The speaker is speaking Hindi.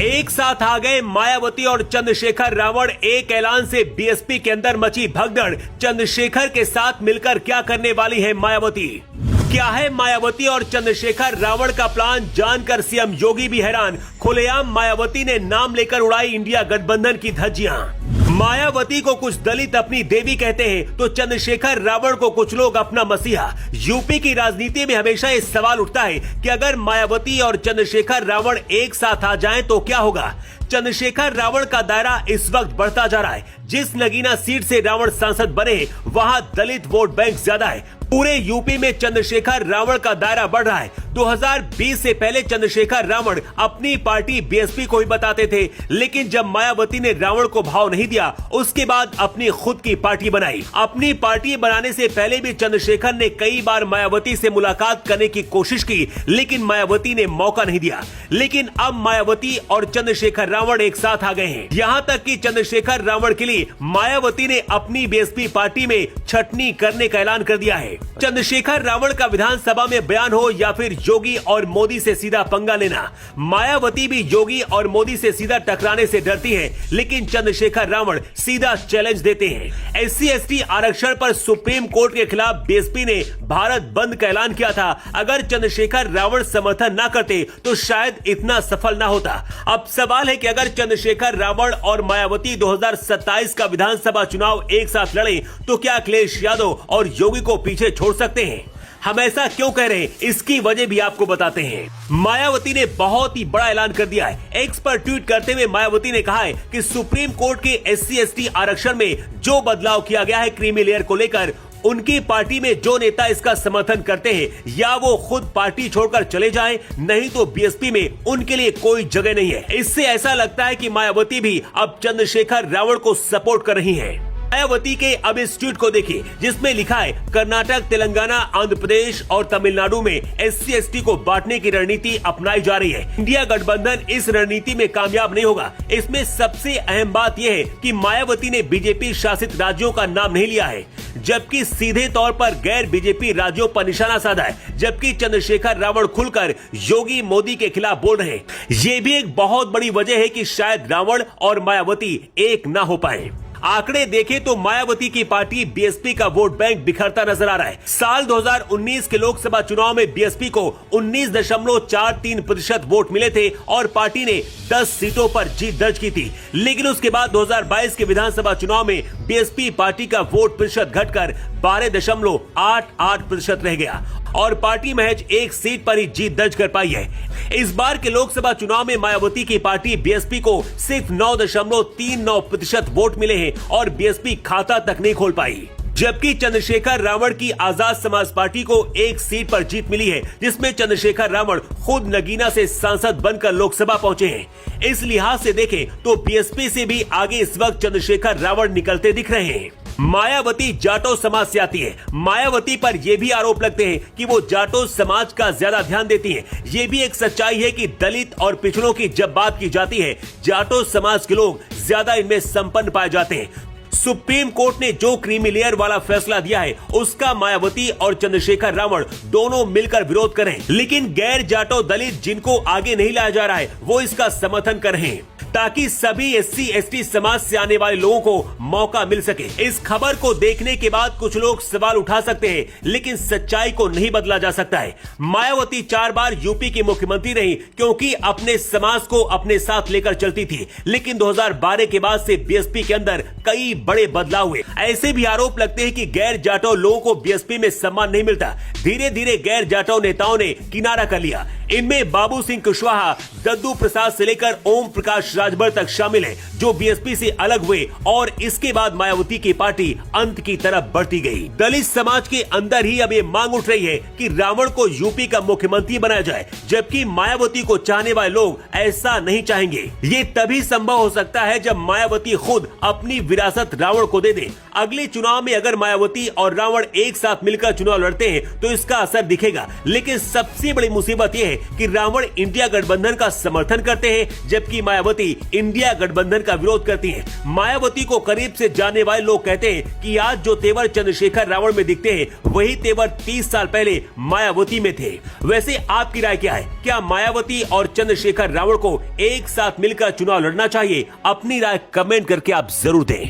एक साथ आ गए मायावती और चंद्रशेखर रावण। एक ऐलान से बीएसपी के अंदर मची भगदड़। चंद्रशेखर के साथ मिलकर क्या करने वाली है मायावती? क्या है मायावती और चंद्रशेखर रावण का प्लान? जानकर सीएम योगी भी हैरान। खुलेआम मायावती ने नाम लेकर उड़ाई इंडिया गठबंधन की धज्जियां। मायावती को कुछ दलित अपनी देवी कहते हैं तो चंद्रशेखर रावण को कुछ लोग अपना मसीहा। यूपी की राजनीति में हमेशा ये सवाल उठता है कि अगर मायावती और चंद्रशेखर रावण एक साथ आ जाएं तो क्या होगा। चंद्रशेखर रावण का दायरा इस वक्त बढ़ता जा रहा है। जिस नगीना सीट से रावण सांसद बने वहां दलित वोट बैंक ज्यादा है। पूरे यूपी में चंद्रशेखर रावण का दायरा बढ़ रहा है। 2020 से पहले चंद्रशेखर रावण अपनी पार्टी बीएसपी को ही बताते थे, लेकिन जब मायावती ने रावण को भाव नहीं दिया उसके बाद अपनी खुद की पार्टी बनाई। अपनी पार्टी बनाने से पहले भी चंद्रशेखर ने कई बार मायावती से मुलाकात करने की कोशिश की, लेकिन मायावती ने मौका नहीं दिया। लेकिन अब मायावती और चंद्रशेखर रावण एक साथ आ गए हैं। यहाँ तक कि चंद्रशेखर रावण के लिए मायावती ने अपनी बीएसपी पार्टी में छटनी करने का ऐलान कर दिया है। चंद्रशेखर रावण का विधानसभा में बयान हो या फिर योगी और मोदी से सीधा पंगा लेना, मायावती भी योगी और मोदी से सीधा टकराने से डरती है, लेकिन चंद्रशेखर रावण सीधा चैलेंज देते हैं। SC/ST आरक्षण पर सुप्रीम कोर्ट के खिलाफ बीएसपी ने भारत बंद का ऐलान किया था। अगर चंद्रशेखर रावण समर्थन न करते तो शायद इतना सफल न होता। अब सवाल है कि अगर चंद्रशेखर रावण और मायावती 2027 का विधानसभा चुनाव एक साथ लड़े तो क्या अखिलेश यादव और योगी को पीछे छोड़ सकते हैं? हम ऐसा क्यों कह रहे हैं, इसकी वजह भी आपको बताते हैं। मायावती ने बहुत ही बड़ा ऐलान कर दिया है। एक्स पर ट्वीट करते हुए मायावती ने कहा है कि सुप्रीम कोर्ट के SC/ST आरक्षण में जो बदलाव किया गया है क्रीमी लेयर को लेकर, उनकी पार्टी में जो नेता इसका समर्थन करते हैं या वो खुद पार्टी छोड़कर चले जाएं, नहीं तो बीएसपी में उनके लिए कोई जगह नहीं है। इससे ऐसा लगता है कि मायावती भी अब चंद्रशेखर रावण को सपोर्ट कर रही हैं। मायावती के अब इस ट्वीट को देखिए जिसमें लिखा है, कर्नाटक, तेलंगाना, आंध्र प्रदेश और तमिलनाडु में SC/ST को बांटने की रणनीति अपनाई जा रही है। इंडिया गठबंधन इस रणनीति में कामयाब नहीं होगा। इसमें सबसे अहम बात यह है कि मायावती ने बीजेपी शासित राज्यों का नाम नहीं लिया है, जबकि सीधे तौर पर गैर बीजेपी राज्यों पर निशाना साधा है। जबकि चंद्रशेखर रावण खुलकर योगी मोदी के खिलाफ बोल रहे हैं। ये भी एक बहुत बड़ी वजह है कि शायद रावण और मायावती एक न हो पाए। आंकड़े देखें तो मायावती की पार्टी बीएसपी का वोट बैंक बिखरता नजर आ रहा है। साल 2019 के लोकसभा चुनाव में बीएसपी को 19.43% वोट मिले थे और पार्टी ने 10 सीटों पर जीत दर्ज की थी। लेकिन उसके बाद 2022 के विधानसभा चुनाव में बीएसपी पार्टी का वोट प्रतिशत घटकर 12.88% रह गया और पार्टी महज एक सीट पर ही जीत दर्ज कर पाई है। इस बार के लोकसभा चुनाव में मायावती की पार्टी बीएसपी को सिर्फ 9.39% वोट मिले हैं और बीएसपी खाता तक नहीं खोल पाई। जबकि चंद्रशेखर रावण की आजाद समाज पार्टी को एक सीट पर जीत मिली है, जिसमें चंद्रशेखर रावण खुद नगीना से सांसद बनकर लोकसभा पहुंचे हैं। इस लिहाज से देखें तो बीएसपी से भी आगे इस वक्त चंद्रशेखर रावण निकलते दिख रहे हैं। मायावती जाटो समाज से आती है। मायावती पर यह भी आरोप लगते हैं कि वो जाटो समाज का ज्यादा ध्यान देती हैं। ये भी एक सच्चाई है कि दलित और पिछड़ों की जब बात की जाती है, जाटो समाज के लोग ज्यादा इनमें संपन्न पाए जाते हैं। सुप्रीम कोर्ट ने जो क्रीमी लेयर वाला फैसला दिया है उसका मायावती और चंद्रशेखर रावण दोनों मिलकर विरोध करें, लेकिन गैर जाटो दलित जिनको आगे नहीं लाया जा रहा है वो इसका समर्थन कर रहे हैं ताकि सभी SC/ST समाज से आने वाले लोगों को मौका मिल सके। इस खबर को देखने के बाद कुछ लोग सवाल उठा सकते हैं, लेकिन सच्चाई को नहीं बदला जा सकता है। मायावती 4 बार यूपी की मुख्यमंत्री रही क्योंकि अपने समाज को अपने साथ लेकर चलती थी, लेकिन 2012 के बाद से बीएसपी के अंदर कई बड़े बदलाव हुए। ऐसे भी आरोप लगते हैं कि गैर जाटो लोगों को बीएसपी में सम्मान नहीं मिलता। धीरे धीरे गैर जाटो नेताओं ने किनारा कर लिया। इनमें बाबू सिंह कुशवाहा, दद्दू प्रसाद से लेकर ओम प्रकाश राजभर तक शामिल हैं, जो बीएसपी से अलग हुए और इसके बाद मायावती की पार्टी अंत की तरफ बढ़ती गई। दलित समाज के अंदर ही अब ये मांग उठ रही है कि रावण को यूपी का मुख्यमंत्री बनाया जाए, जबकि मायावती को चाहने वाले लोग ऐसा नहीं चाहेंगे। ये तभी संभव हो सकता है जब मायावती खुद अपनी विरासत रावण को दे दे। अगले चुनाव में अगर मायावती और रावण एक साथ मिलकर चुनाव लड़ते हैं तो इसका असर दिखेगा, लेकिन सबसे बड़ी मुसीबत यह है कि रावण इंडिया गठबंधन का समर्थन करते हैं जबकि मायावती इंडिया गठबंधन का विरोध करती हैं। मायावती को करीब से जानने वाले लोग कहते हैं कि आज जो तेवर चंद्रशेखर रावण में दिखते हैं वही तेवर 30 साल पहले मायावती में थे। वैसे आपकी राय क्या है? क्या मायावती और चंद्रशेखर रावण को एक साथ मिलकर चुनाव लड़ना चाहिए? अपनी राय कमेंट करके आप जरूर दें।